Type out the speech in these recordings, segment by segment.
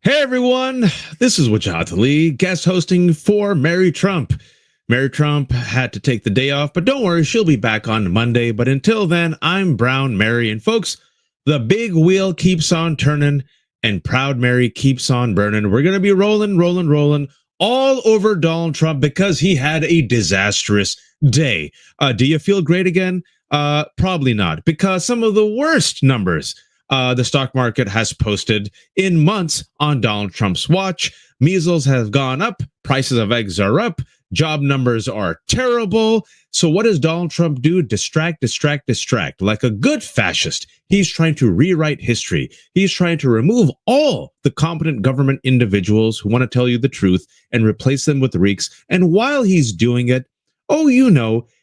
Hey everyone, this is Wajahat Ali, guest hosting for Mary Trump. Mary Trump had to take the day off, but don't worry, she'll be back on Monday. But until then, I'm Brown Mary. And folks, the big wheel keeps on turning and Proud Mary keeps on burning. We're going to be rolling all over Donald Trump because he had a disastrous day. Do you feel great again? Probably not, because some of the worst numbers the stock market has posted in months on Donald Trump's watch. Measles has gone up, prices of eggs are up, job numbers are terrible. So what does Donald Trump do? Distract. Like a good fascist, he's trying to rewrite history. He's trying to remove all the competent government individuals who want to tell you the truth and replace them with reeks. And while he's doing it,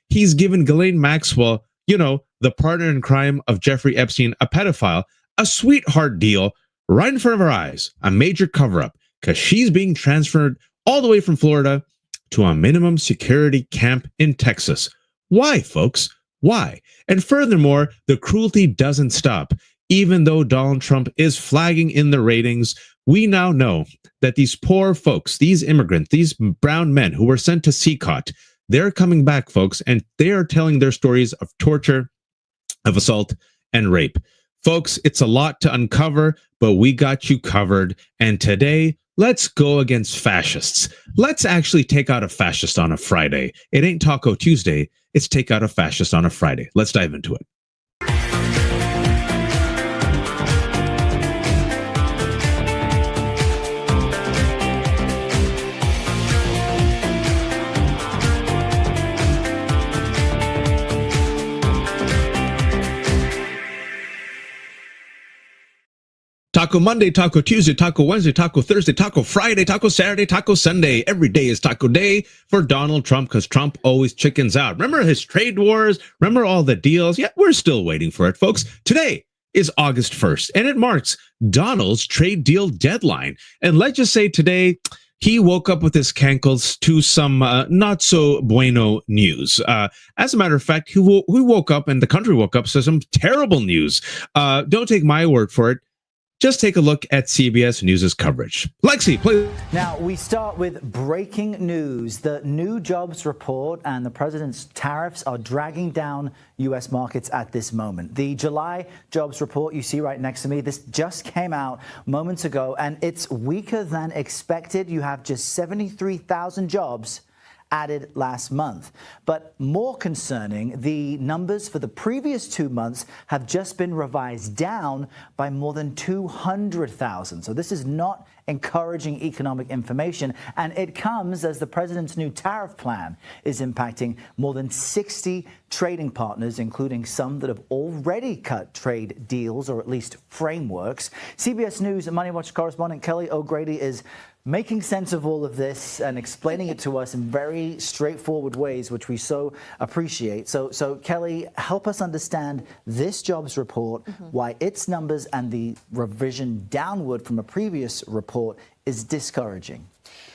he's given Ghislaine Maxwell, the partner in crime of Jeffrey Epstein, a pedophile, a sweetheart deal right in front of our eyes, a major cover-up, because she's being transferred all the way from Florida to a minimum security camp in Texas. Why, folks? Why? And furthermore, the cruelty doesn't stop. Even though Donald Trump is flagging in the ratings, we now know that these poor folks, these immigrants, these brown men who were sent to CCOT, they're coming back, folks, and they are telling their stories of torture, of assault, and rape. Folks, it's a lot to uncover, but we got you covered. And today, let's go against fascists. Let's actually take out a fascist on a Friday. It ain't Taco Tuesday. It's take out a fascist on a Friday. Let's dive into it. Taco Monday, Taco Tuesday, Taco Wednesday, Taco Thursday, Taco Friday, Taco Saturday, Taco Sunday. Every day is Taco Day for Donald Trump because Trump always chickens out. Remember his trade wars? Remember all the deals? Yeah, we're still waiting for it, folks. Today is August 1st, and it marks Donald's trade deal deadline. And let's just say today, he woke up with his cankles to some not so bueno news. As a matter of fact, he woke up and the country woke up to some terrible news. Don't take my word for it. Just take a look at CBS News' coverage. Lexi, please. Now, we start with breaking news. The new jobs report and the president's tariffs are dragging down U.S. markets at this moment. The July jobs report you see right next to me, this just came out moments ago, and it's weaker than expected. You have just 73,000 jobs added last month. But more concerning, the numbers for the previous 2 months have just been revised down by more than 200,000. So this is not encouraging economic information, and it comes as the president's new tariff plan is impacting more than 60 trading partners, including some that have already cut trade deals or at least frameworks. CBS News Money Watch correspondent Kelly O'Grady is making sense of all of this and explaining it to us in very straightforward ways, which we so appreciate. So Kelly, help us understand this jobs report, why its numbers and the revision downward from a previous report is discouraging.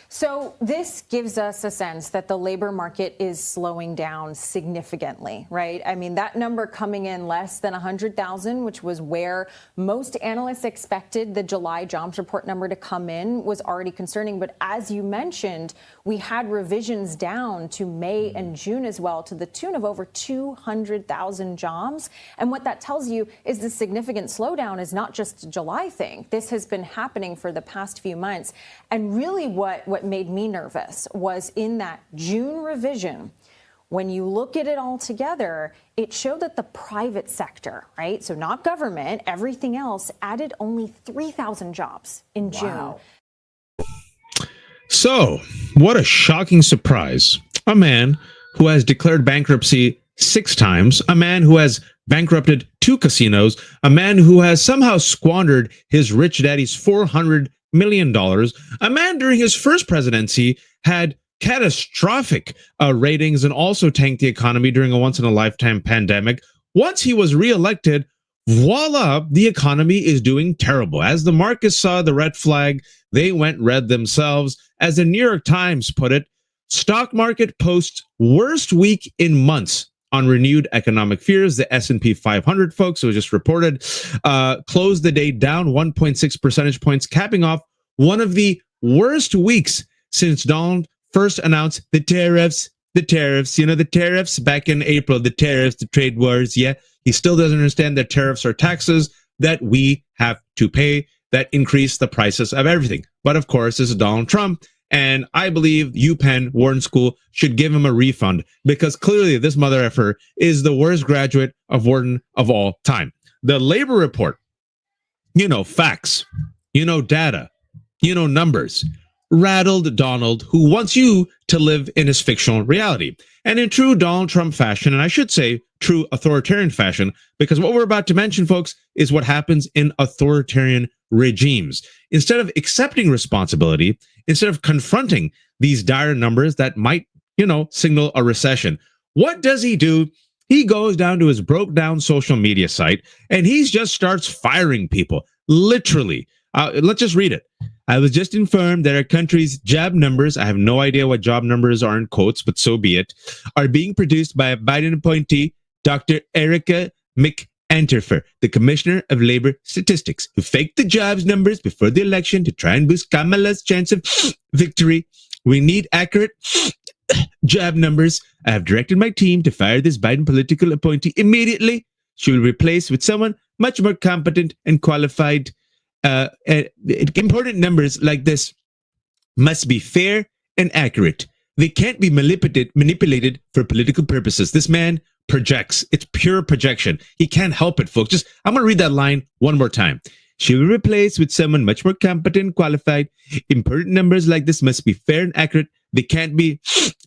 So this gives us a sense that the labor market is slowing down significantly, right? I mean, that number coming in less than 100,000, which was where most analysts expected the July jobs report number to come in, was already concerning. But as you mentioned, we had revisions down to May and June as well, to the tune of over 200,000 jobs. And what that tells you is the significant slowdown is not just a July thing. This has been happening for the past few months. And really what made me nervous was in that June revision, when you look at it all together, it showed that the private sector, right, so not government, everything else, added only 3,000 jobs in June. So, what a shocking surprise. A man who has declared bankruptcy 6 times, a man who has bankrupted 2 casinos, a man who has somehow squandered his rich daddy's $400 million, a man during his first presidency had catastrophic ratings and also tanked the economy during a once-in-a-lifetime pandemic. Once he was reelected, voila, the economy is doing terrible. As the markets saw the red flag, they went red themselves. As the New York Times put it, stock market posts worst week in months on renewed economic fears. The S&P 500, folks, it was just reported, closed the day down 1.6 percentage points, capping off one of the worst weeks since Donald first announced the tariffs, the tariffs back in April, the tariffs, the trade wars. Yeah, he still doesn't understand that tariffs are taxes that we have to pay that increase the prices of everything. But of course, this is Donald Trump. And I believe UPenn, Wharton School, should give him a refund because clearly this mother effer is the worst graduate of Wharton of all time. The labor report, facts, data, numbers, rattled Donald, who wants you to live in his fictional reality. And in true Donald Trump fashion, and I should say true authoritarian fashion, because what we're about to mention, folks, is what happens in authoritarian regimes. Instead of accepting responsibility, instead of confronting these dire numbers that might, signal a recession, what does he do? He goes down to his broke down social media site and he just starts firing people. Literally. Let's just read it. I was just informed that our country's job numbers, I have no idea what job numbers are in quotes, but so be it, are being produced by a Biden appointee, Dr. Erica McAnterfer, the Commissioner of Labor Statistics, who faked the jobs numbers before the election to try and boost Kamala's chance of victory. We need accurate job numbers. I have directed my team to fire this Biden political appointee immediately. She will replace with someone much more competent and qualified. Important numbers like this must be fair and accurate. They can't be manipulated for political purposes. This man projects. It's pure projection. He can't help it, folks. I'm going to read that line one more time. She will replace with someone much more competent and qualified. Important numbers like this must be fair and accurate. They can't be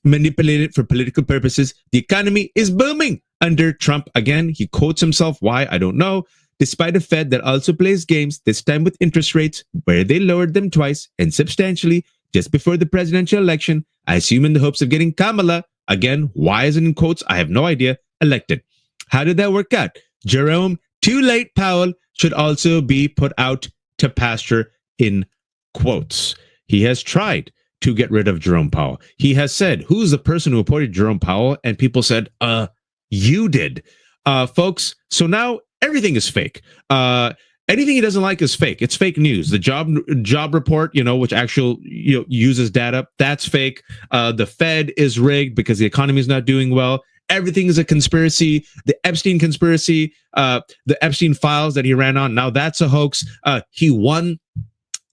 manipulated for political purposes. The economy is booming under Trump. Again, he quotes himself. Why? I don't know. Despite a Fed that also plays games, this time with interest rates, where they lowered them twice and substantially just before the presidential election, I assume in the hopes of getting Kamala, again, why is it in quotes? I have no idea, elected. How did that work out? Jerome, too late Powell, should also be put out to pasture in quotes. He has tried to get rid of Jerome Powell. He has said, who's the person who appointed Jerome Powell? And people said, you did. Folks, so now everything is fake. Anything he doesn't like is fake. It's fake news. The job report, which actually uses data, that's fake. The Fed is rigged because the economy is not doing well. Everything is a conspiracy. The Epstein conspiracy, the Epstein files that he ran on, now that's a hoax. He won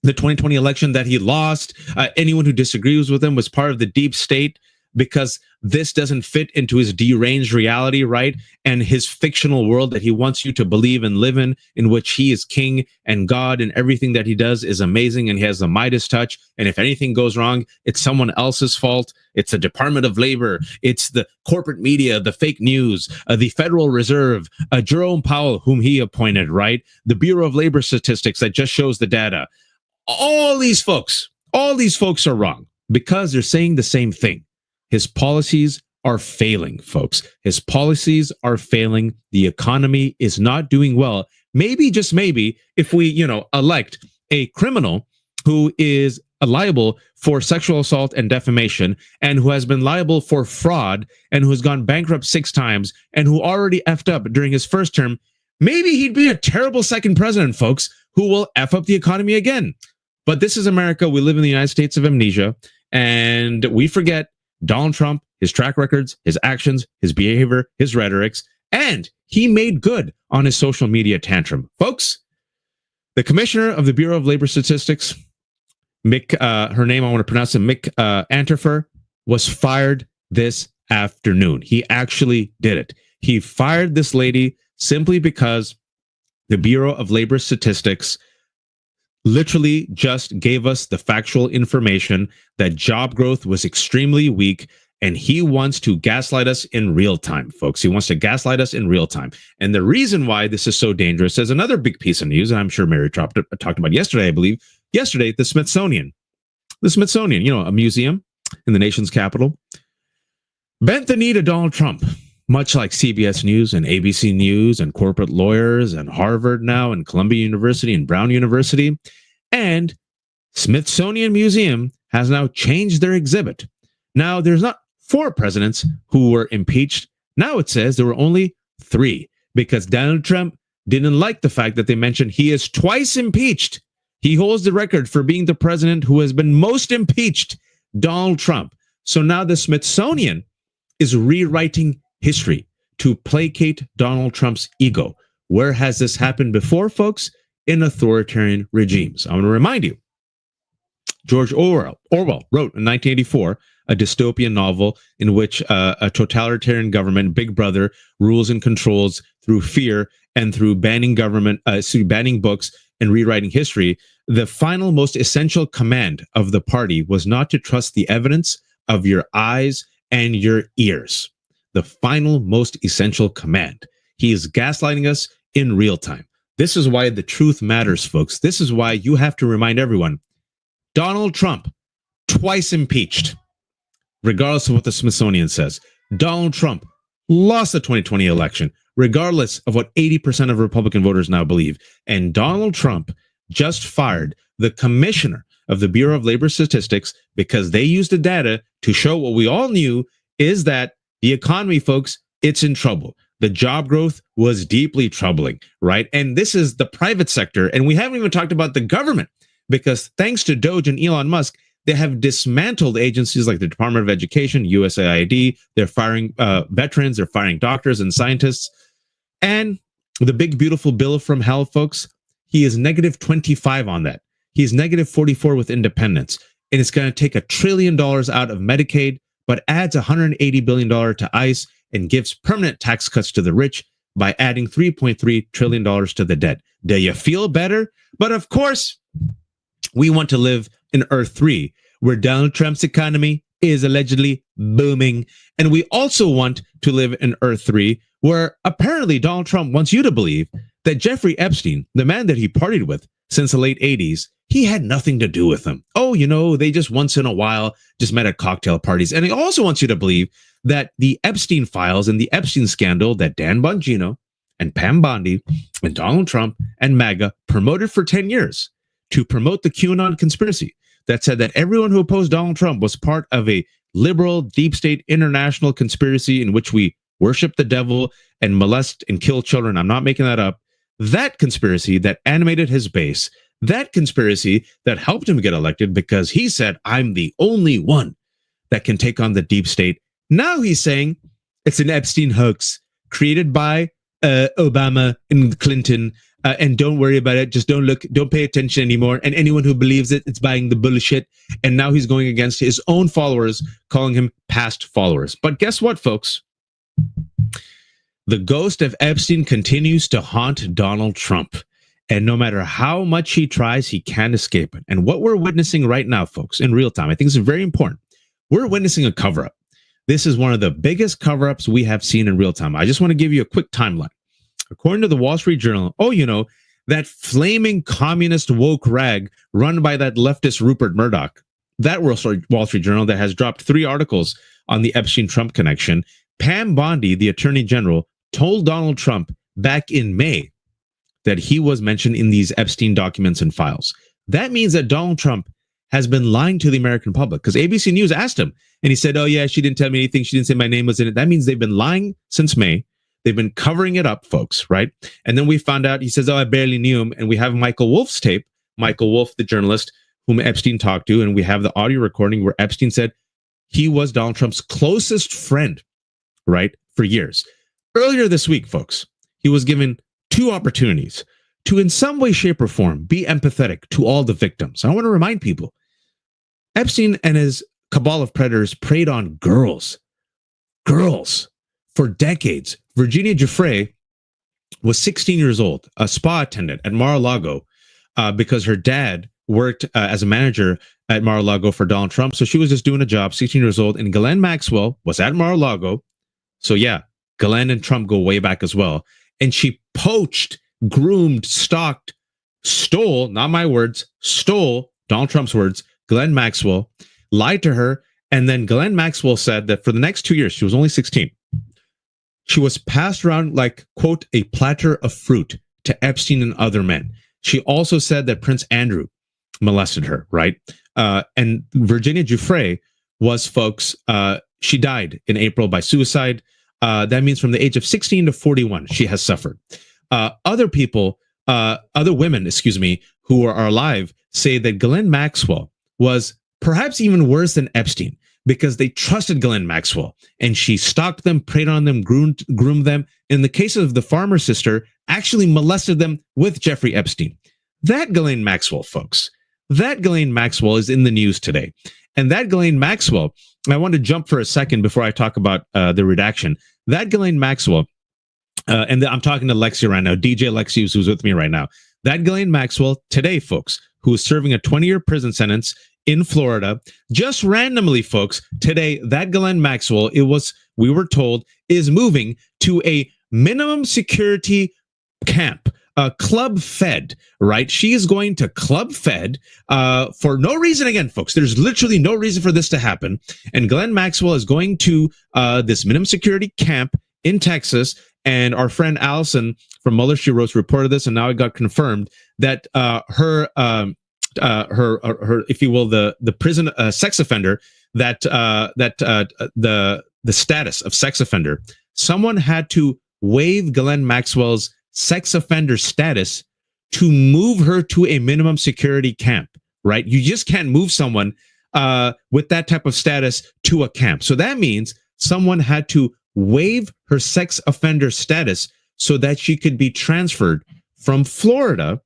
the 2020 election that he lost. Anyone who disagrees with him was part of the deep state, because this doesn't fit into his deranged reality, right? And his fictional world that he wants you to believe and live in which he is king and God, and everything that he does is amazing, and he has the Midas touch. And if anything goes wrong, it's someone else's fault. It's the Department of Labor. It's the corporate media, the fake news, the Federal Reserve, Jerome Powell, whom he appointed, right? The Bureau of Labor Statistics that just shows the data. All these folks are wrong because they're saying the same thing. His policies are failing, folks. His policies are failing. The economy is not doing well. Maybe, just maybe, if we, elect a criminal who is liable for sexual assault and defamation, and who has been liable for fraud, and who has gone bankrupt 6 times, and who already effed up during his first term, maybe he'd be a terrible second president, folks, who will F up the economy again. But this is America. We live in the United States of amnesia, and we forget Donald Trump, his track records, his actions, his behavior, his rhetorics, and he made good on his social media tantrum. Folks, the commissioner of the Bureau of Labor Statistics, her name, I want to pronounce it, McAnterfer, was fired this afternoon. He actually did it. He fired this lady simply because the Bureau of Labor Statistics literally just gave us the factual information that job growth was extremely weak, and he wants to gaslight us in real time, folks. He wants to gaslight us in real time. And the reason why this is so dangerous is another big piece of news, and I'm sure Mary talked about yesterday, I believe. Yesterday, the Smithsonian, a museum in the nation's capital, bent the knee to Donald Trump, much like CBS News and ABC News and corporate lawyers and Harvard now and Columbia University and Brown University. And Smithsonian Museum has now changed their exhibit. Now, there's not 4 presidents who were impeached. Now it says there were only 3, because Donald Trump didn't like the fact that they mentioned he is twice impeached. He holds the record for being the president who has been most impeached, Donald Trump. So now the Smithsonian is rewriting history to placate Donald Trump's ego. Where has this happened before, folks? In authoritarian regimes. I'm going to remind you, George Orwell wrote in 1984 a dystopian novel in which a totalitarian government, Big Brother, rules and controls through fear and through banning banning books and rewriting history. The final, most essential command of the party was not to trust the evidence of your eyes and your ears. The final, most essential command. He is gaslighting us in real time. This is why the truth matters, folks. This is why you have to remind everyone, Donald Trump, twice impeached, regardless of what the Smithsonian says. Donald Trump lost the 2020 election, regardless of what 80% of Republican voters now believe. And Donald Trump just fired the commissioner of the Bureau of Labor Statistics because they used the data to show what we all knew is that the economy, folks, it's in trouble. The job growth was deeply troubling, right? And this is the private sector. And we haven't even talked about the government because thanks to Doge and Elon Musk, they have dismantled agencies like the Department of Education, USAID. They're firing veterans, they're firing doctors and scientists. And the big, beautiful bill from hell, folks, he is negative 25 on that. He's negative 44 with independence. And it's going to take $1 trillion out of Medicaid, but adds $180 billion to ICE and gives permanent tax cuts to the rich by adding $3.3 trillion to the debt. Do you feel better? But of course, we want to live in Earth 3, where Donald Trump's economy is allegedly booming. And we also want to live in Earth 3, where apparently Donald Trump wants you to believe that Jeffrey Epstein, the man that he partied with since the late 80s, he had nothing to do with them. Oh, you know, they just once in a while just met at cocktail parties. And he also wants you to believe that the Epstein files and the Epstein scandal that Dan Bongino and Pam Bondi and Donald Trump and MAGA promoted for 10 years to promote the QAnon conspiracy that said that everyone who opposed Donald Trump was part of a liberal, deep state, international conspiracy in which we worship the devil and molest and kill children. I'm not making that up. That conspiracy that animated his base, that conspiracy that helped him get elected because he said, I'm the only one that can take on the deep state. Now he's saying it's an Epstein hoax created by Obama and Clinton. And don't worry about it. Just don't pay attention anymore. And anyone who believes it, it's buying the bullshit. And now he's going against his own followers, calling him past followers. But guess what, folks? The ghost of Epstein continues to haunt Donald Trump. And no matter how much he tries, he can't escape it. And what we're witnessing right now, folks, in real time, I think is very important. We're witnessing a cover-up. This is one of the biggest cover-ups we have seen in real time. I just want to give you a quick timeline. According to the Wall Street Journal, that flaming communist woke rag run by that leftist Rupert Murdoch, that Wall Street Journal that has dropped 3 articles on the Epstein-Trump connection, Pam Bondi, the Attorney General, told Donald Trump back in May that he was mentioned in these Epstein documents and files. That means that Donald Trump has been lying to the American public because ABC News asked him and he said, oh yeah, she didn't tell me anything. She didn't say my name was in it. That means they've been lying since May. They've been covering it up, folks, right? And then we found out, he says, oh, I barely knew him. And we have Michael Wolff's tape, Michael Wolff, the journalist whom Epstein talked to. And we have the audio recording where Epstein said he was Donald Trump's closest friend, right, for years. Earlier this week, folks, he was given 2 opportunities to in some way, shape, or form be empathetic to all the victims. I want to remind people, Epstein and his cabal of predators preyed on girls for decades. Virginia Giuffre was 16 years old, a spa attendant at Mar-a-Lago because her dad worked as a manager at Mar-a-Lago for Donald Trump. So she was just doing a job, 16 years old. And Ghislaine Maxwell was at Mar-a-Lago. So yeah, Ghislaine and Trump go way back as well. And she poached, groomed, stalked, stole, not my words, stole, Donald Trump's words, Ghislaine Maxwell, lied to her. And then Ghislaine Maxwell said that for the next 2 years, she was only 16, she was passed around like, quote, a platter of fruit to Epstein and other men. She also said that Prince Andrew molested her, right? And Virginia Giuffre was, folks, she died in April by suicide. That means from the age of 16 to 41, she has suffered. Other women, who are alive say that Ghislaine Maxwell was perhaps even worse than Epstein because they trusted Ghislaine Maxwell and she stalked them, preyed on them, groomed them. In the case of the farmer sister, actually molested them with Jeffrey Epstein. That Ghislaine Maxwell, folks, that Ghislaine Maxwell is in the news today. And that Ghislaine Maxwell, I want to jump for a second before I talk about the redaction. That Ghislaine Maxwell, and I'm talking to Lexi right now, DJ Lexi, who's with me right now. That Ghislaine Maxwell today, folks, who is serving a 20-year prison sentence in Florida, just randomly, folks, today, that Ghislaine Maxwell, we were told, is moving to a minimum security camp, Club Fed, right? She is going to Club Fed for no reason. Again, folks, there's literally no reason for this to happen. And Ghislaine Maxwell is going to this minimum security camp in Texas. And our friend Allison from Mueller, She Wrote reported this, and now it got confirmed that her, if you will, the prison sex offender, that the status of sex offender, someone had to waive Ghislaine Maxwell's sex offender status to move her to a minimum security camp. Right? You just can't move someone with that type of status to a camp. So that means someone had to waive her sex offender status so that she could be transferred from Florida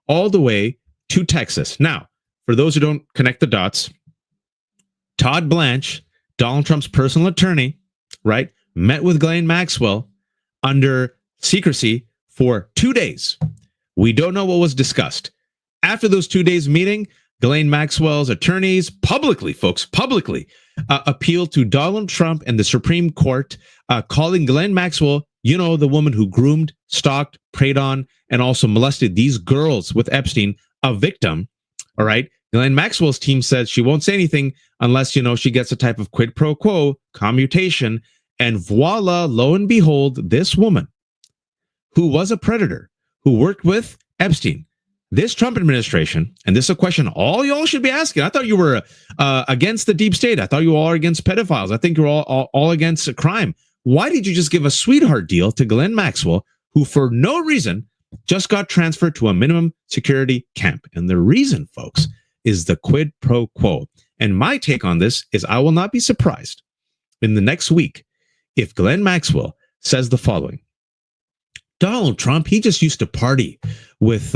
all the way to Texas. Now, for those who don't connect the dots, Todd Blanche, Donald Trump's personal attorney, right, met with Ghislaine Maxwell under secrecy for 2 days. We don't know what was discussed. After those 2 days meeting, Ghislaine Maxwell's attorneys publicly appealed to Donald Trump and the Supreme Court, calling Ghislaine Maxwell, you know, the woman who groomed, stalked, preyed on, and also molested these girls with Epstein, a victim. All right. Ghislaine Maxwell's team says she won't say anything unless, you know, she gets a type of quid pro quo commutation. And voila, lo and behold, this woman who was a predator, who worked with Epstein, this Trump administration, and this is a question all y'all should be asking. I thought you were against the deep state. I thought you all are against pedophiles. I think you're all against crime. Why did you just give a sweetheart deal to Ghislaine Maxwell, who for no reason just got transferred to a minimum security camp? And the reason, folks, is the quid pro quo. And my take on this is I will not be surprised in the next week if Ghislaine Maxwell says the following. Donald Trump, he just used to party with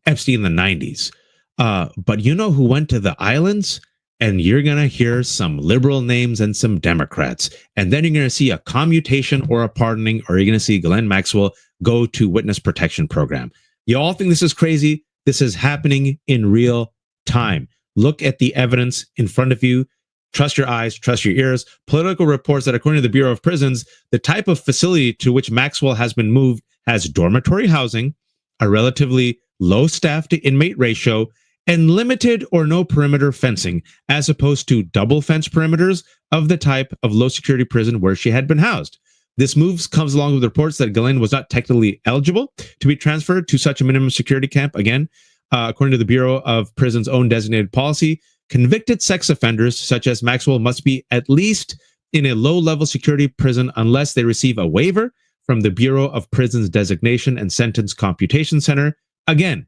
Epstein in the 90s. But you know who went to the islands? And you're going to hear some liberal names and some Democrats. And then you're going to see a commutation or a pardoning, or you're going to see Ghislaine Maxwell go to witness protection program. You all think this is crazy? This is happening in real time. Look at the evidence in front of you. Trust your eyes, trust your ears. Political reports that according to the Bureau of Prisons, the type of facility to which Maxwell has been moved has dormitory housing, a relatively low staff to inmate ratio, and limited or no perimeter fencing, as opposed to double fence perimeters of the type of low security prison where she had been housed. This move comes along with reports that Ghislaine was not technically eligible to be transferred to such a minimum security camp. Again, according to the Bureau of Prisons' own designated policy, convicted sex offenders such as Maxwell must be at least in a low-level security prison unless they receive a waiver from the Bureau of Prisons Designation and Sentence Computation Center. Again,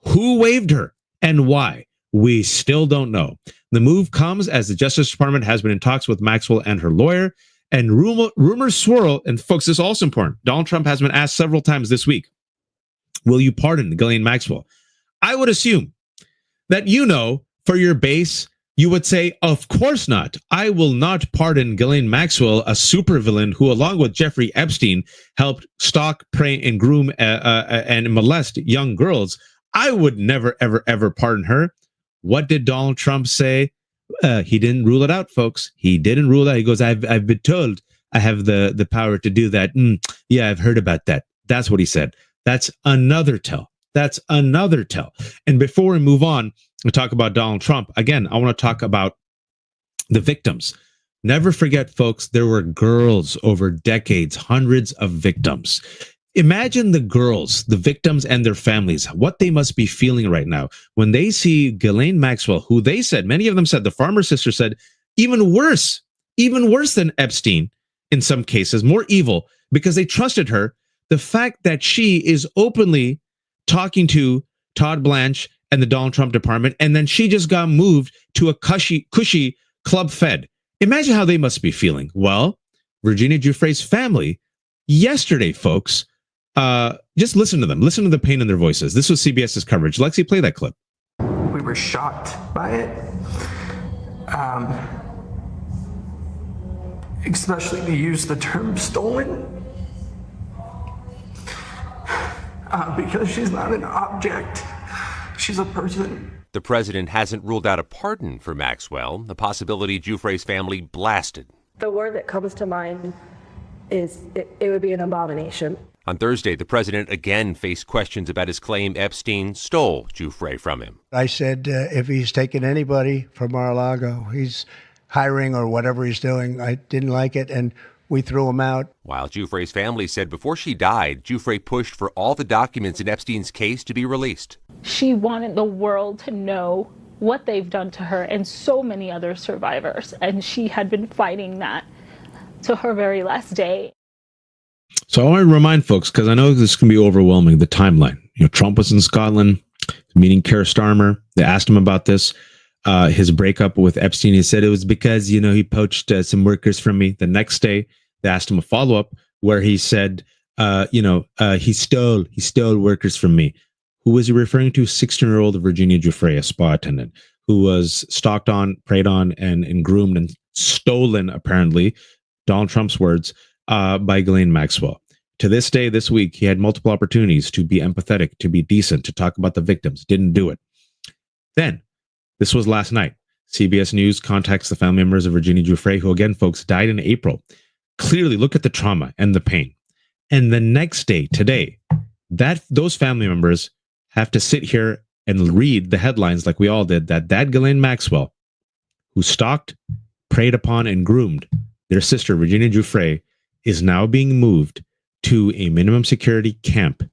who waived her and why? We still don't know. The move comes as the Justice Department has been in talks with Maxwell and her lawyer, and rumors swirl. And folks, this is also important. Donald Trump has been asked several times this week, will you pardon Ghislaine Maxwell? I would assume that, you know, for your base, you would say, of course not. I will not pardon Ghislaine Maxwell, a supervillain who, along with Jeffrey Epstein, helped stalk, prey, and groom and molest young girls. I would never, ever, ever pardon her. What did Donald Trump say? He didn't rule it out, folks. He didn't rule it out. He goes, I've been told I have the power to do that. Yeah, I've heard about that. That's what he said. That's another tell. That's another tell. And before we move on and talk about Donald Trump, again, I want to talk about the victims. Never forget, folks, there were girls over decades, hundreds of victims. Imagine the girls, the victims and their families, what they must be feeling right now when they see Ghislaine Maxwell, who they said, many of them said, the farmer sister said, even worse than Epstein in some cases, more evil, because they trusted her. The fact that she is openly talking to Todd Blanche, and the Donald Trump department, and then she just got moved to a cushy Club Fed. Imagine how they must be feeling. Well, Virginia Giuffre's family yesterday, folks, just listen to them. Listen to the pain in their voices. This was CBS's coverage. Lexi, play that clip. We were shocked by it, especially to use the term stolen, because she's not an object. She's a person. The president hasn't ruled out a pardon for Maxwell, a possibility Giuffre's family blasted. The word that comes to mind is it would be an abomination. On Thursday, the president again faced questions about his claim Epstein stole Giuffre from him. I said, if he's taking anybody from Mar-a-Lago, he's hiring or whatever he's doing. I didn't like it, and we threw him out. While Giuffre's family said before she died, Giuffre pushed for all the documents in Epstein's case to be released. She wanted the world to know what they've done to her and so many other survivors, and she had been fighting that to her very last day. So I want to remind folks, because I know this can be overwhelming, the timeline. Trump was in Scotland meeting Keir Starmer. They asked him about this. His breakup with Epstein. He said it was because, he poached some workers from me. The next day, they asked him a follow-up where he said, he stole workers from me. Who was he referring to? 16-year-old Virginia Giuffre, a spa attendant, who was stalked on, preyed on, and groomed and stolen, apparently, Donald Trump's words, by Ghislaine Maxwell. To this day, this week, he had multiple opportunities to be empathetic, to be decent, to talk about the victims. Didn't do it. Then, this was last night. CBS News contacts the family members of Virginia Giuffre, who, again, folks, died in April. Clearly, look at the trauma and the pain. And the next day, today, those family members have to sit here and read the headlines like we all did, that Ghislaine Maxwell, who stalked, preyed upon, and groomed their sister, Virginia Giuffre, is now being moved to a minimum security camp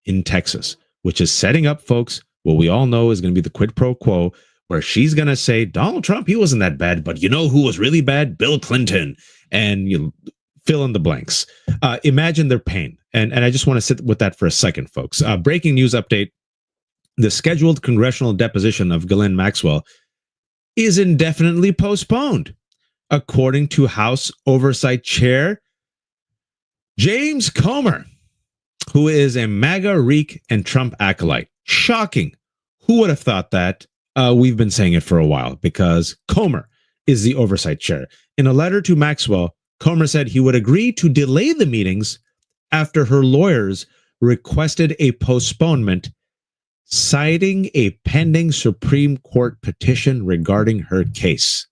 in Texas, which is setting up, folks, what we all know is going to be the quid pro quo, where she's going to say, Donald Trump, he wasn't that bad, but you know who was really bad? Bill Clinton. And you fill in the blanks. Imagine their pain. And I just want to sit with that for a second, folks. Breaking news update. The scheduled congressional deposition of Ghislaine Maxwell is indefinitely postponed, according to House Oversight Chair James Comer, who is a MAGA reek and Trump acolyte. Shocking. Who would have thought that? We've been saying it for a while, because Comer is the oversight chair. In a letter to Maxwell, Comer said he would agree to delay the meetings after her lawyers requested a postponement, citing a pending Supreme Court petition regarding her case.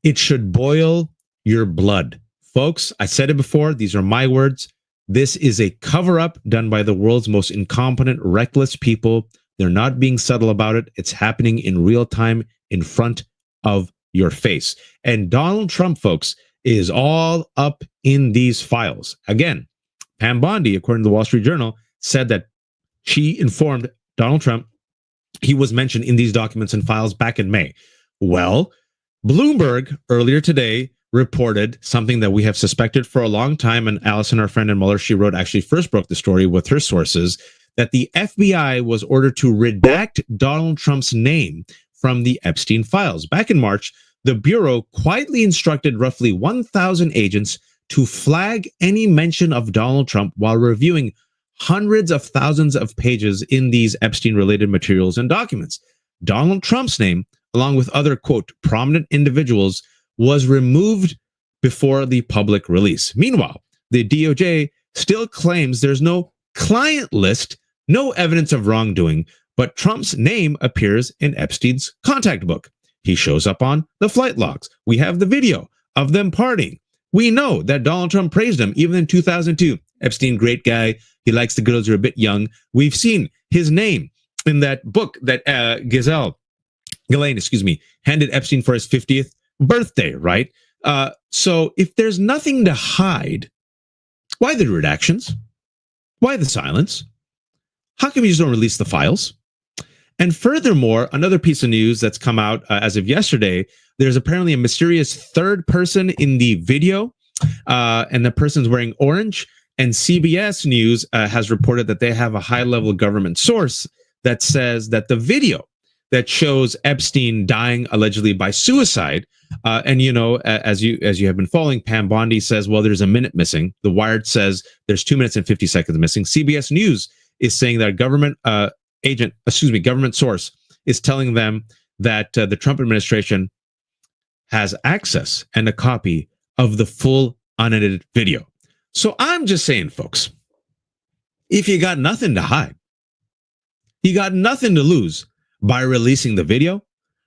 It should boil your blood. Folks, I said it before, these are my words. This is a cover-up done by the world's most incompetent, reckless people. They're not being subtle about it. It's happening in real time in front of your face. And Donald Trump, folks, is all up in these files. Again, Pam Bondi, according to the Wall Street Journal, said that she informed Donald Trump he was mentioned in these documents and files back in May. Well, Bloomberg earlier today reported something that we have suspected for a long time, and Allison, our friend in Mueller, she wrote, actually first broke the story with her sources, that the FBI was ordered to redact Donald Trump's name from the Epstein files. Back in March, the Bureau quietly instructed roughly 1,000 agents to flag any mention of Donald Trump while reviewing hundreds of thousands of pages in these Epstein-related materials and documents. Donald Trump's name, along with other, quote, prominent individuals, was removed before the public release. Meanwhile, the DOJ still claims there's no client list, no evidence of wrongdoing, but Trump's name appears in Epstein's contact book. He shows up on the flight logs. We have the video of them partying. We know that Donald Trump praised him even in 2002. Epstein, great guy. He likes the girls who are a bit young. We've seen his name in that book that Ghislaine, handed Epstein for his 50th birthday, right? So if there's nothing to hide, why the redactions? Why the silence? How come you just don't release the files? And furthermore, another piece of news that's come out as of yesterday, there's apparently a mysterious third person in the video, and the person's wearing orange. And CBS News has reported that they have a high-level government source that says that the video that shows Epstein dying allegedly by suicide, and as you have been following, Pam Bondi says, well, there's a minute missing. The Wired says there's 2 minutes and 50 seconds missing. CBS News is saying that a government source is telling them that the Trump administration has access and a copy of the full unedited video. So I'm just saying, folks, if you got nothing to hide, you got nothing to lose by releasing the video,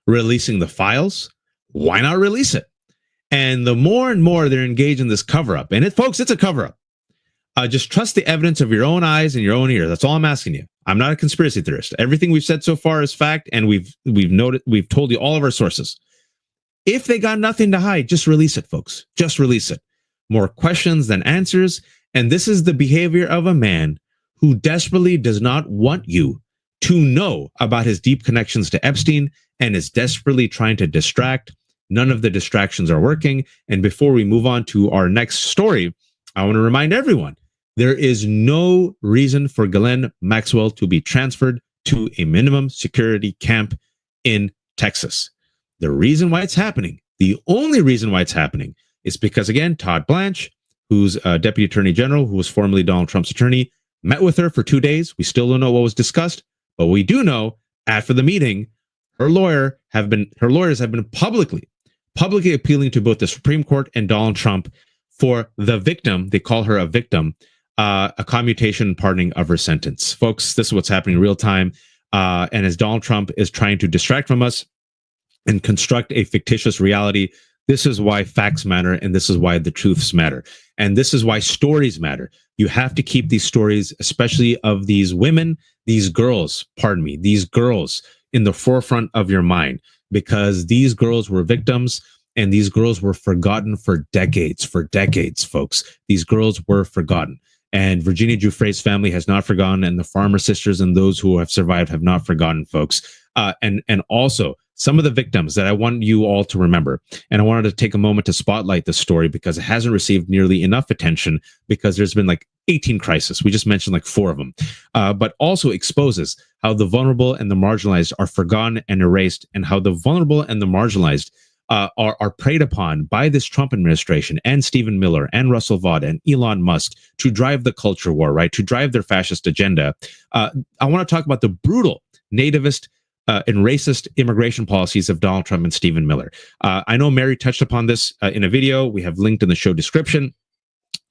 releasing the files, why not release it? And the more and more they're engaged in this cover-up, and folks, it's a cover-up. Just trust the evidence of your own eyes and your own ears. That's all I'm asking you. I'm not a conspiracy theorist. Everything we've said so far is fact, and we've told you all of our sources. If they got nothing to hide, just release it, folks. Just release it. More questions than answers. And this is the behavior of a man who desperately does not want you to know about his deep connections to Epstein and is desperately trying to distract. None of the distractions are working. And before we move on to our next story, I want to remind everyone, there is no reason for Ghislaine Maxwell to be transferred to a minimum security camp in Texas. The reason why it's happening, the only reason why it's happening, is because, again, Todd Blanche, who's a deputy attorney general, who was formerly Donald Trump's attorney, met with her for 2 days. We still don't know what was discussed, but we do know after the meeting, her lawyers have been publicly appealing to both the Supreme Court and Donald Trump for the victim. They call her a victim, a commutation and pardoning of her sentence. Folks, this is what's happening in real time. And as Donald Trump is trying to distract from us and construct a fictitious reality, this is why facts matter, and this is why the truths matter. And this is why stories matter. You have to keep these stories, especially of these women, these girls, these girls in the forefront of your mind, because these girls were victims and these girls were forgotten for decades, folks. These girls were forgotten. And Virginia Giuffre's family has not forgotten, and the Farmer sisters and those who have survived have not forgotten, folks. And also, some of the victims that I want you all to remember, and I wanted to take a moment to spotlight this story because it hasn't received nearly enough attention because there's been like 18 crises. We just mentioned like 4 of them, but also exposes how the vulnerable and the marginalized are forgotten and erased, and how the vulnerable and the marginalized are preyed upon by this Trump administration and Stephen Miller and Russell Vaught and Elon Musk to drive the culture war, right? To drive their fascist agenda. I want to talk about the brutal nativist and racist immigration policies of Donald Trump and Stephen Miller. I know Mary touched upon this in a video we have linked in the show description,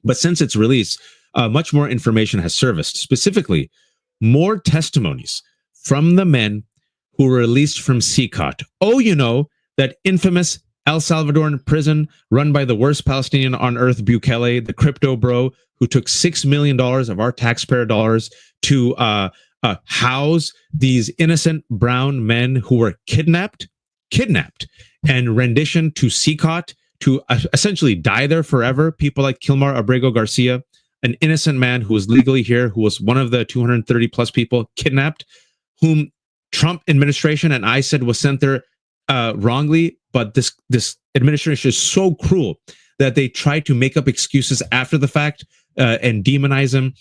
but since its release, much more information has surfaced, specifically more testimonies from the men who were released from CCOT. Oh, you know, that infamous El Salvadoran prison run by the worst Palestinian on earth, Bukele, the crypto bro, who took $6 million of our taxpayer dollars to house these innocent brown men who were kidnapped and renditioned to CCOT to essentially die there forever. People like Kilmar Abrego Garcia, an innocent man who was legally here, who was one of the 230 plus people kidnapped, whom Trump administration and I said was sent there wrongly. But this administration is so cruel that they try to make up excuses after the fact and demonize him.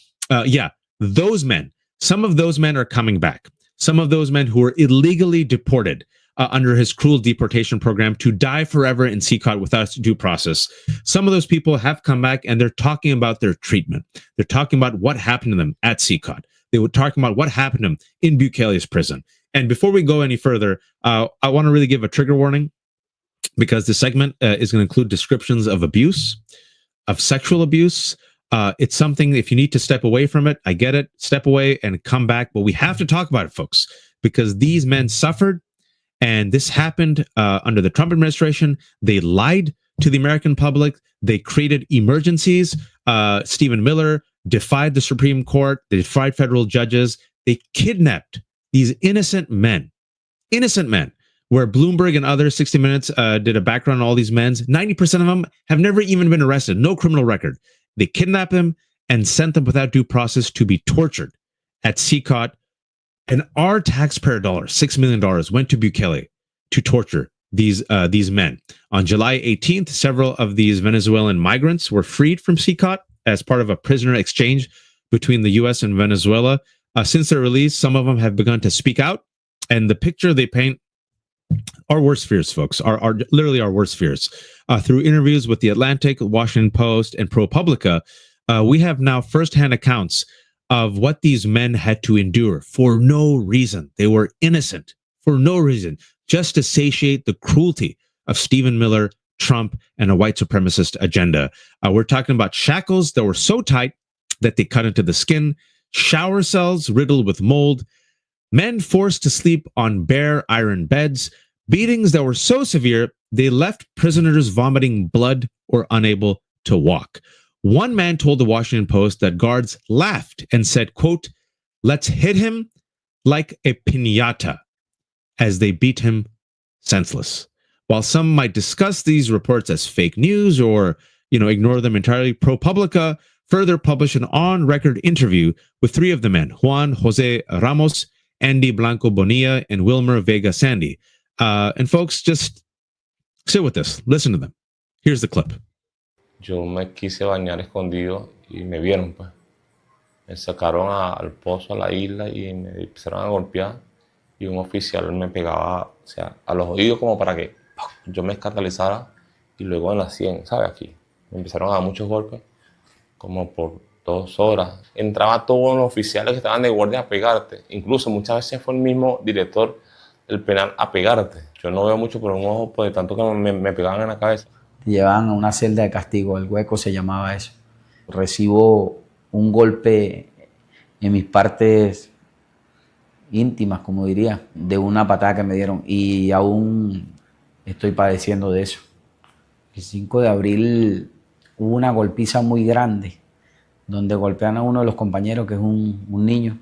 Those men. Some of those men are coming back. Some of those men who were illegally deported under his cruel deportation program to die forever in CCOT without due process. Some of those people have come back and they're talking about their treatment. They're talking about what happened to them at CCOT. They were talking about what happened to them in Bukele's prison. And before we go any further, I want to really give a trigger warning because this segment is going to include descriptions of abuse, of sexual abuse. It's something, if you need to step away from it, I get it, step away and come back. But we have to talk about it, folks, because these men suffered. And this happened under the Trump administration. They lied to the American public. They created emergencies. Stephen Miller defied the Supreme Court. They defied federal judges. They kidnapped these innocent men, where Bloomberg and others, 60 Minutes, did a background on all these men. 90% of them have never even been arrested, no criminal record. They kidnapped them and sent them without due process to be tortured at CCOT. And our taxpayer dollars, $6 million, went to Bukele to torture these men. On July 18th, several of these Venezuelan migrants were freed from CCOT as part of a prisoner exchange between the U.S. and Venezuela. Since their release, some of them have begun to speak out, and the picture they paint our worst fears, folks, are literally our worst fears. Through interviews with The Atlantic, Washington Post, and ProPublica, we have now firsthand accounts of what these men had to endure for no reason. They were innocent for no reason, just to satiate the cruelty of Stephen Miller, Trump, and a white supremacist agenda. We're talking about shackles that were so tight that they cut into the skin, shower cells riddled with mold, men forced to sleep on bare iron beds, beatings that were so severe they left prisoners vomiting blood or unable to walk. One man told the Washington Post that guards laughed and said, quote, "Let's hit him like a piñata," as they beat him senseless. While some might discuss these reports as fake news or, ignore them entirely, ProPublica further published an on-record interview with three of the men, Juan Jose Ramos, Andy Blanco Bonilla, and Wilmer Vega Sandy. And folks, just sit with this. Listen to them. Here's the clip. Yo me quise bañar escondido y me vieron, pues. Me sacaron al pozo, a la isla, y me empezaron a golpear. Y un oficial me pegaba, o sea, a los oídos como para que yo me escandalizara. Y luego en la sien, ¿sabes? Aquí. Me empezaron a dar muchos golpes, como por 2 horas. Entraba todos los oficiales que estaban de guardia a pegarte. Incluso muchas veces fue el mismo director del penal a pegarte. Yo no veo mucho por un ojo, pues de tanto que me pegaban en la cabeza. Te llevaban a una celda de castigo, el hueco se llamaba eso. Recibo un golpe en mis partes íntimas, como diría, de una patada que me dieron, y aún estoy padeciendo de eso. El 5 de abril hubo una golpiza muy grande, donde golpean a uno de los compañeros, que es un niño,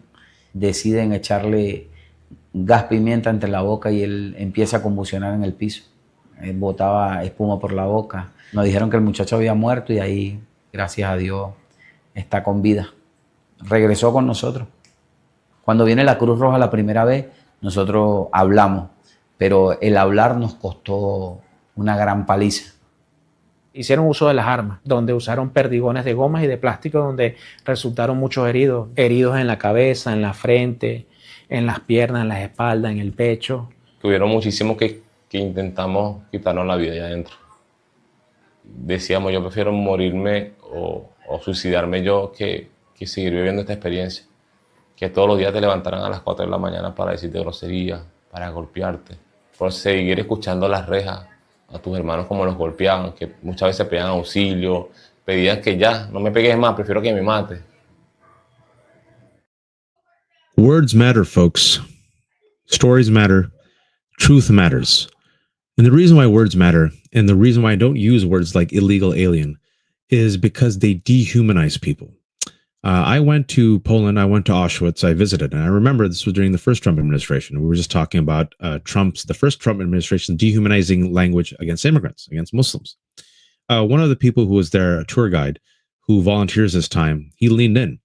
deciden echarle gas pimienta entre la boca y él empieza a convulsionar en el piso. Él botaba espuma por la boca. Nos dijeron que el muchacho había muerto y ahí, gracias a Dios, está con vida. Regresó con nosotros. Cuando viene la Cruz Roja la primera vez, nosotros hablamos, pero el hablar nos costó una gran paliza. Hicieron uso de las armas, donde usaron perdigones de gomas y de plástico, donde resultaron muchos heridos. Heridos en la cabeza, en la frente, en las piernas, en las espaldas, en el pecho. Tuvieron muchísimos que intentamos quitarnos la vida allá adentro. Decíamos, yo prefiero morirme o suicidarme yo que seguir viviendo esta experiencia. Que todos los días te levantaran a las 4 de la mañana para decirte groserías, para golpearte, por seguir escuchando las rejas a tus hermanos como los golpeaban, que muchas veces pedían auxilio, pedían que ya, no me pegues más, prefiero que me mate. Words matter, folks. Stories matter. Truth matters. And the reason why words matter, and the reason why I don't use words like illegal alien, is because they dehumanize people. I went to Poland, I went to Auschwitz, I visited, and I remember this was during the first Trump administration. We were just talking about the first Trump administration dehumanizing language against immigrants, against Muslims. One of the people who was there, a tour guide, who volunteers his time, he leaned in.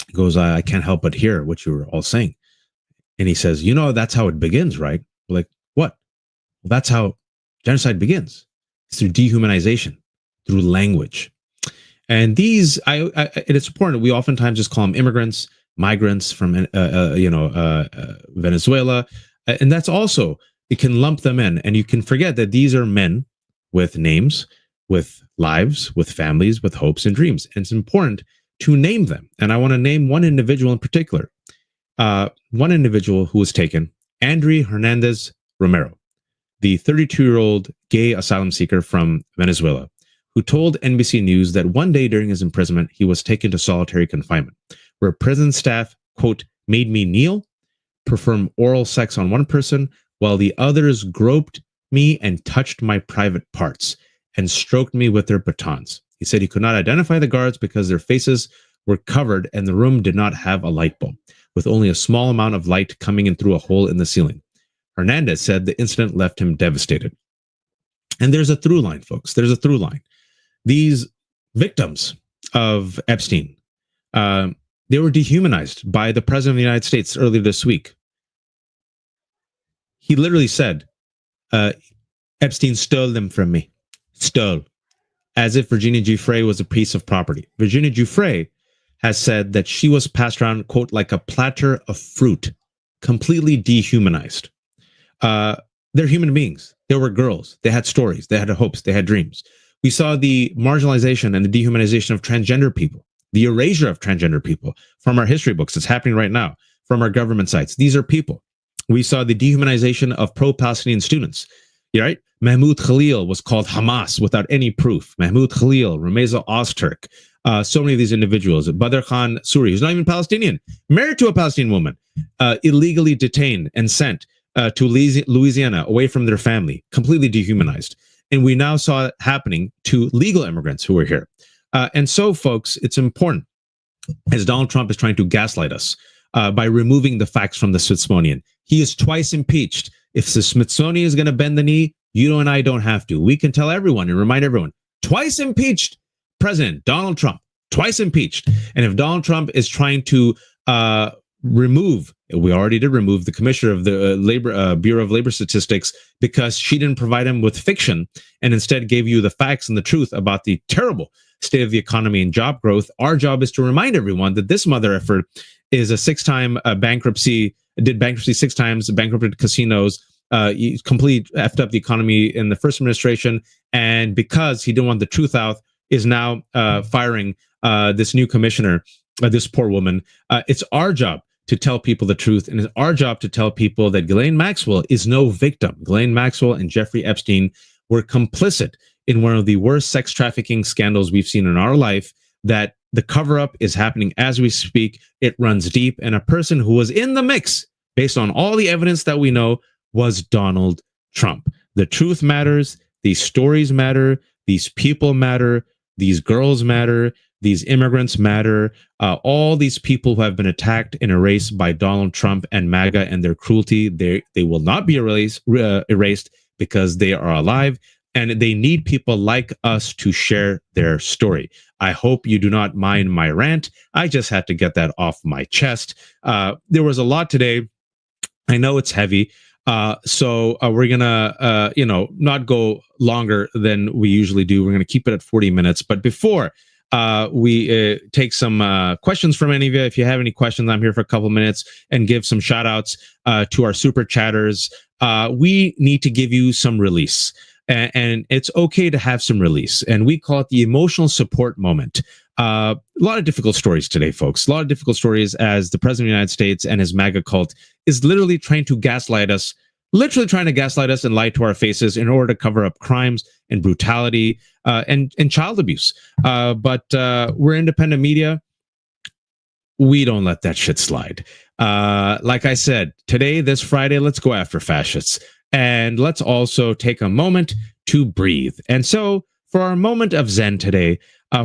He goes, I can't help but hear what you were all saying. And he says, that's how it begins, right? We're like, what? Well, that's how genocide begins. It's through dehumanization, through language. And these, it's important. We oftentimes just call them immigrants, migrants from, Venezuela. And that's also, it can lump them in. And you can forget that these are men with names, with lives, with families, with hopes and dreams. And it's important to name them. And I want to name one individual in particular. One individual who was taken, André Hernandez Romero, the 32-year-old gay asylum seeker from Venezuela, who told NBC News that one day during his imprisonment, he was taken to solitary confinement, where prison staff, quote, made me kneel, perform oral sex on one person, while the others groped me and touched my private parts and stroked me with their batons. He said he could not identify the guards because their faces were covered and the room did not have a light bulb, with only a small amount of light coming in through a hole in the ceiling. Hernandez said the incident left him devastated. And there's a through line, folks. There's a through line. These victims of Epstein, they were dehumanized by the president of the United States earlier this week. He literally said, Epstein stole them from me. Stole. As if Virginia Giuffre was a piece of property. Virginia Giuffre has said that she was passed around, quote, like a platter of fruit, completely dehumanized. They're human beings. They were girls. They had stories. They had hopes. They had dreams. We saw the marginalization and the dehumanization of transgender people, the erasure of transgender people from our history books. It's happening right now from our government sites. These are people. We saw the dehumanization of pro-Palestinian students. Right? Mahmoud Khalil was called Hamas without any proof. Mahmoud Khalil, Rumeza Ozturk, so many of these individuals. Badr Khan Suri, who's not even Palestinian, married to a Palestinian woman, illegally detained and sent to Louisiana away from their family, completely dehumanized. And we now saw it happening to legal immigrants who are here. And so, folks, it's important, as Donald Trump is trying to gaslight us by removing the facts from the Smithsonian. He is twice impeached. If the Smithsonian is going to bend the knee, you and I don't have to. We can tell everyone and remind everyone, twice impeached President Donald Trump, twice impeached. And if Donald Trump is trying to remove, we already did remove the commissioner of the Bureau of Labor Statistics because she didn't provide him with fiction and instead gave you the facts and the truth about the terrible state of the economy and job growth. Our job is to remind everyone that this mother effort is a six-time bankruptcy, did bankruptcy 6 times, bankrupted casinos, completely effed up the economy in the first administration. And because he didn't want the truth out, is now firing this new commissioner, this poor woman. It's our job to tell people the truth. And it's our job to tell people that Ghislaine Maxwell is no victim. Ghislaine Maxwell and Jeffrey Epstein were complicit in one of the worst sex trafficking scandals we've seen in our life, that the cover-up is happening as we speak. It runs deep. And a person who was in the mix, based on all the evidence that we know, was Donald Trump. The truth matters. These stories matter. These people matter. These girls matter. These immigrants matter. All these people who have been attacked and erased by Donald Trump and MAGA and their cruelty, they will not be erased because they are alive. And they need people like us to share their story. I hope you do not mind my rant. I just had to get that off my chest. There was a lot today. I know it's heavy. So we're gonna, not go longer than we usually do. We're gonna keep it at 40 minutes. But before we take some questions from any of you, if you have any questions, I'm here for a couple minutes and give some shout outs to our super chatters. We need to give you some release. And it's okay to have some release. And we call it the emotional support moment. A lot of difficult stories today, folks. A lot of difficult stories as the President of the United States and his MAGA cult is literally trying to gaslight us, and lie to our faces in order to cover up crimes and brutality and child abuse. But we're independent media. We don't let that shit slide. Like I said, today, this Friday, let's go after fascists. And let's also take a moment to breathe. And so for our moment of Zen today,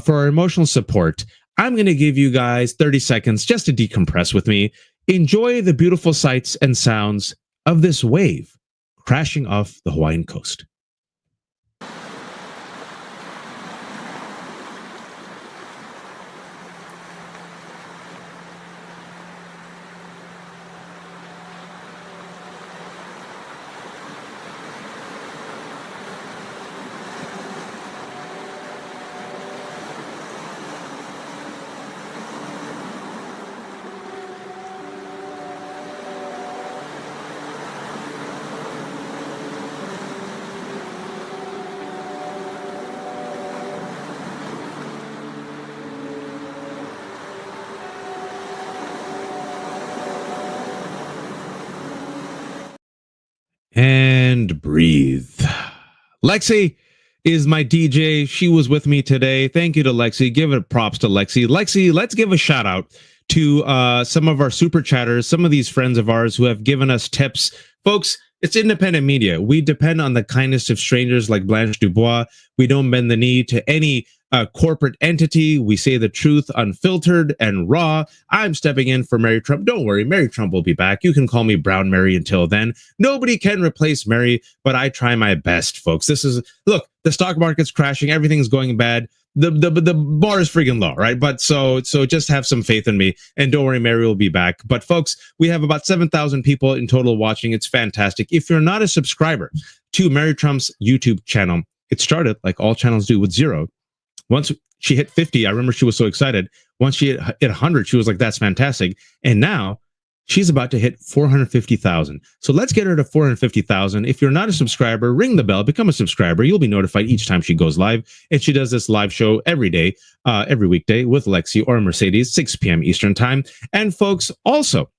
for our emotional support, I'm going to give you guys 30 seconds just to decompress with me. Enjoy the beautiful sights and sounds of this wave crashing off the Hawaiian coast. And breathe. Lexi is my DJ. She was with me today. Thank you to Lexi. Give it props to Lexi. Lexi, let's give a shout out to some of our super chatters, some of these friends of ours who have given us tips. Folks, it's independent media. We depend on the kindness of strangers like Blanche Dubois. We don't bend the knee to any corporate entity. We say the truth unfiltered and raw. I'm stepping in for Mary Trump. Don't worry, Mary Trump will be back. You can call me Brown Mary until then. Nobody can replace Mary, but I try my best, folks. Look, the stock market's crashing. Everything's going bad. The bar is freaking low, right? But so just have some faith in me, and don't worry, Mary will be back. But folks, we have about 7,000 people in total watching. It's fantastic. If you're not a subscriber to Mary Trump's YouTube channel, it started like all channels do with 0. Once she hit 50, I remember she was so excited. Once she hit 100, she was like, that's fantastic. And now she's about to hit 450,000. So let's get her to 450,000. If you're not a subscriber, ring the bell, become a subscriber. You'll be notified each time she goes live. And she does this live show every day, every weekday with Lexi or Mercedes, 6 p.m. Eastern time. And folks, also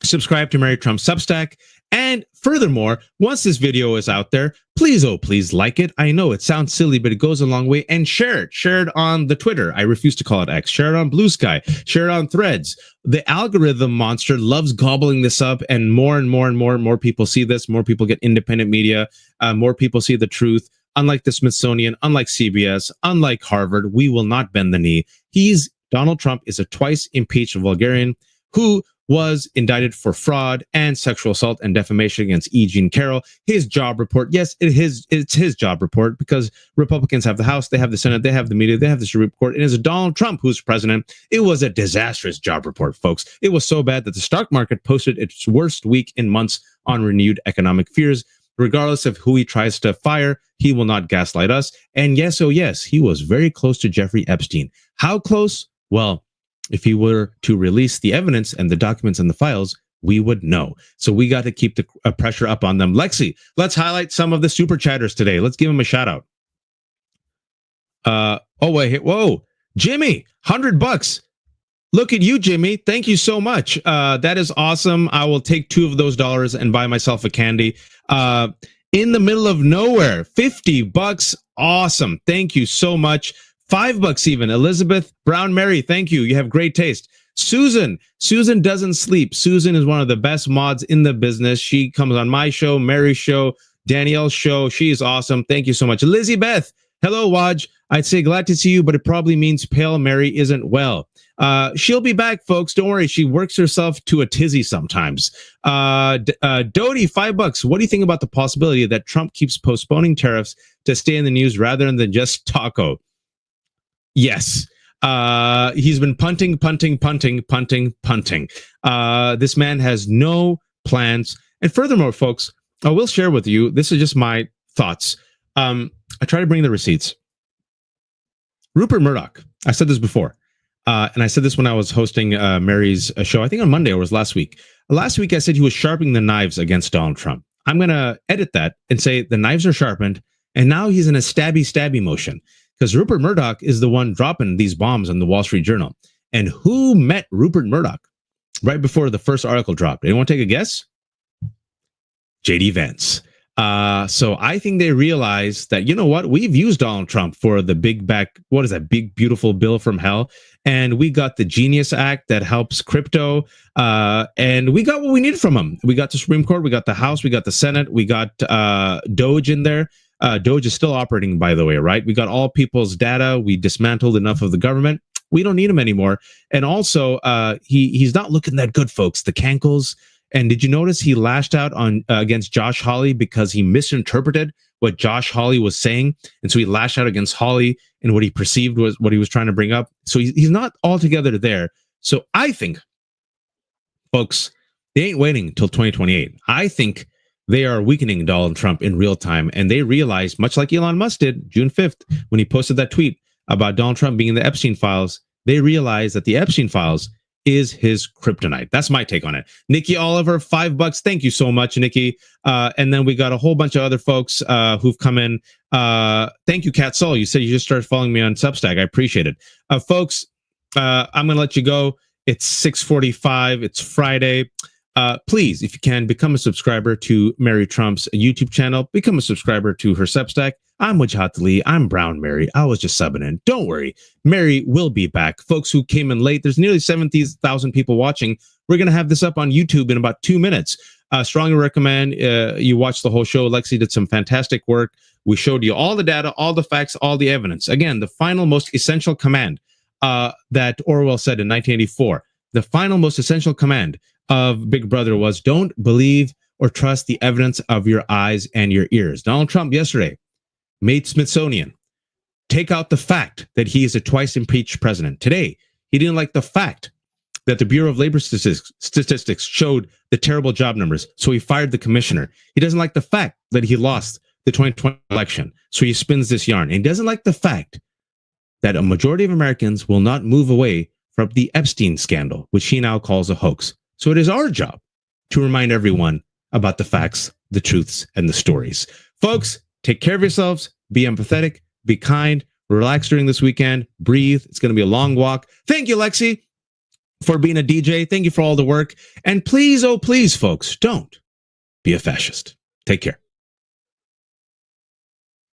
subscribe to Mary Trump Substack. And furthermore, once this video is out there, please, oh, please like it. I know it sounds silly, but it goes a long way. And share it. Share it on the Twitter. I refuse to call it X. Share it on Blue Sky. Share it on Threads. The algorithm monster loves gobbling this up, and more people see this. More people get independent media. More people see the truth. Unlike the Smithsonian, unlike CBS, unlike Harvard, we will not bend the knee. Donald Trump is a twice impeached vulgarian who was indicted for fraud and sexual assault and defamation against E. Jean Carroll. His job report, yes, it's his job report, because Republicans have the House, they have the Senate, they have the media, they have the Supreme Court, and it's Donald Trump who's president. It was a disastrous job report, folks. It was so bad that the stock market posted its worst week in months on renewed economic fears. Regardless of who he tries to fire, he will not gaslight us. And yes, oh yes, he was very close to Jeffrey Epstein. How close? Well, if he were to release the evidence and the documents and the files, we would know. So we got to keep the pressure up on them. Lexi, let's highlight some of the super chatters today. Let's give them a shout out. Whoa, Jimmy, $100. Look at you, Jimmy. Thank you so much. That is awesome. I will take $2 of those dollars and buy myself a candy. In the middle of nowhere, $50. Awesome. Thank you so much. $5 even. Elizabeth Brown Mary, thank you. You have great taste. Susan doesn't sleep. Susan is one of the best mods in the business. She comes on my show, Mary's show, Danielle's show. She is awesome. Thank you so much. Lizzie Beth, hello, Waj. I'd say glad to see you, but it probably means Pale Mary isn't well. She'll be back, folks. Don't worry. She works herself to a tizzy sometimes. Dodie, $5. What do you think about the possibility that Trump keeps postponing tariffs to stay in the news rather than just taco? Yes. He's been punting. This man has no plans. And furthermore, folks, I will share with you, this is just my thoughts. I try to bring the receipts. Rupert Murdoch, I said this before, and I said this when I was hosting Mary's show, I think on Monday or it was last week. Last week, I said he was sharpening the knives against Donald Trump. I'm going to edit that and say the knives are sharpened, and now he's in a stabby motion. Because Rupert Murdoch is the one dropping these bombs on the Wall Street Journal. And who met Rupert Murdoch right before the first article dropped? Anyone take a guess? J.D. Vance. So I think they realized that, you know what? We've used Donald Trump for the big beautiful bill from hell. And we got the Genius Act that helps crypto. And we got what we needed from him. We got the Supreme Court. We got the House. We got the Senate. We got Doge in there. Doge is still operating, by the way, right? We got all people's data. We dismantled enough of the government. We don't need him anymore. And also, he's not looking that good, folks. The cankles. And did you notice he lashed out on against Josh Hawley because he misinterpreted what Josh Hawley was saying? And so he lashed out against Hawley, and what he perceived was what he was trying to bring up. So he's not altogether there. So I think, folks, they ain't waiting until 2028. I think they are weakening Donald Trump in real time. And they realized, much like Elon Musk did June 5th, when he posted that tweet about Donald Trump being in the Epstein files, they realized that the Epstein files is his kryptonite. That's my take on it. Nikki Oliver, $5. Thank you so much, Nikki. And then we got a whole bunch of other folks who've come in. Thank you, Kat Soul. You said you just started following me on Substack. I appreciate it. Folks, I'm going to let you go. It's 6:45. It's Friday. Please, if you can, become a subscriber to Mary Trump's YouTube channel. Become a subscriber to her Substack. I'm Wajahat Ali. I'm Brown Mary. I was just subbing in. Don't worry. Mary will be back. Folks who came in late, there's nearly 70,000 people watching. We're going to have this up on YouTube in about 2 minutes. Strongly recommend you watch the whole show. Lexi did some fantastic work. We showed you all the data, all the facts, all the evidence. Again, the final most essential command that Orwell said in 1984. The final most essential command of Big Brother was don't believe or trust the evidence of your eyes and your ears. Donald Trump yesterday made Smithsonian take out the fact that he is a twice impeached president. Today, he didn't like the fact that the Bureau of Labor Statistics showed the terrible job numbers, so he fired the commissioner. He doesn't like the fact that he lost the 2020 election, so he spins this yarn. And he doesn't like the fact that a majority of Americans will not move away from the Epstein scandal, which he now calls a hoax. So it is our job to remind everyone about the facts, the truths, and the stories. Folks, take care of yourselves, be empathetic, be kind, relax during this weekend, breathe. It's going to be a long walk. Thank you, Lexi, for being a DJ. Thank you for all the work. And please, oh please, folks, don't be a fascist. Take care.